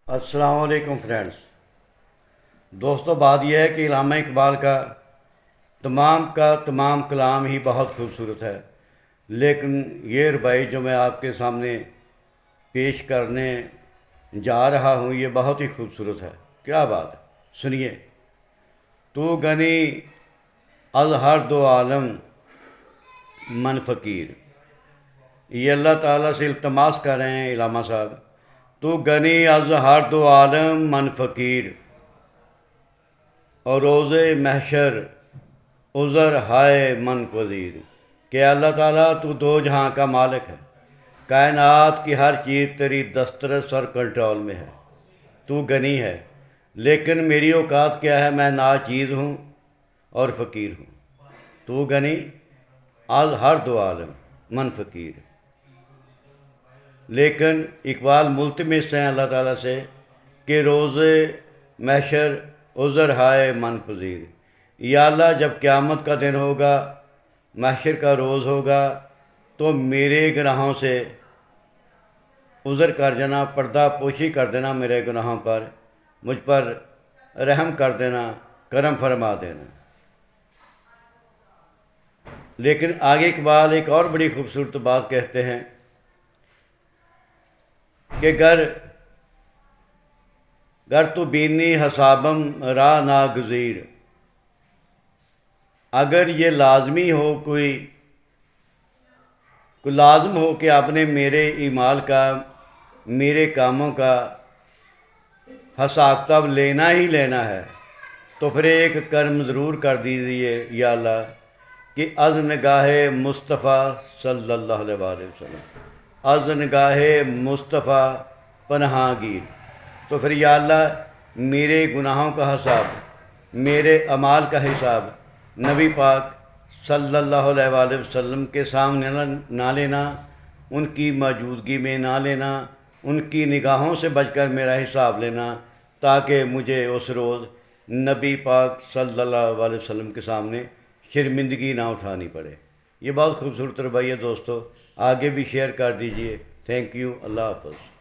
السلام علیکم فرینڈز. دوستو، بات یہ ہے کہ علامہ اقبال کا تمام کلام ہی بہت خوبصورت ہے، لیکن یہ ربائی جو میں آپ کے سامنے پیش کرنے جا رہا ہوں یہ بہت ہی خوبصورت ہے. کیا بات ہے، سنیے. تو غنی از ہر دو عالم من فقیر. یہ اللہ تعالیٰ سے التماس کر رہے ہیں علامہ صاحب. تو غنی از ہر دو عالم من فقیر، اور روز محشر عذر ہائے من پذیر. کہ اللہ تعالیٰ تو دو جہاں کا مالک ہے، کائنات کی ہر چیز تیری دسترس اور کنٹرول میں ہے. تو غنی ہے، لیکن میری اوقات کیا ہے، میں ناچیز ہوں اور فقیر ہوں. تو غنی از ہر دو عالم من فقیر. لیکن اقبال ملتمس ہیں اللہ تعالیٰ سے کہ روز محشر عذر ہائے من پذیر. یا اللہ، جب قیامت کا دن ہوگا، محشر کا روز ہوگا، تو میرے گناہوں سے عذر کر دینا، پردہ پوشی کر دینا میرے گناہوں پر، مجھ پر رحم کر دینا، کرم فرما دینا. لیکن آگے اقبال ایک اور بڑی خوبصورت بات کہتے ہیں کہ گر تو بینی حسابم راہ ناگزیر. اگر یہ لازمی ہو، کوئی لازم ہو کہ آپ نے میرے اعمال کا، میرے کاموں کا حساب کتاب لینا ہی لینا ہے، تو پھر ایک کرم ضرور کر دیجیے یا اللہ کہ از نگاہ مصطفیٰ صلی اللہ علیہ وآلہ وسلم، از نگاہ مصطفیٰ پناہ گیر. تو پھر یا اللہ میرے گناہوں کا حساب، میرے اعمال کا حساب نبی پاک صلی اللہ علیہ وآلہ وسلم کے سامنے نہ لینا، ان کی موجودگی میں نہ لینا، ان کی نگاہوں سے بچ کر میرا حساب لینا، تاکہ مجھے اس روز نبی پاک صلی اللہ علیہ وسلم کے سامنے شرمندگی نہ اٹھانی پڑے. یہ بہت خوبصورت رویہ دوستو، آگے بھی شیئر کر دیجئے. Thank you. اللہ حافظ.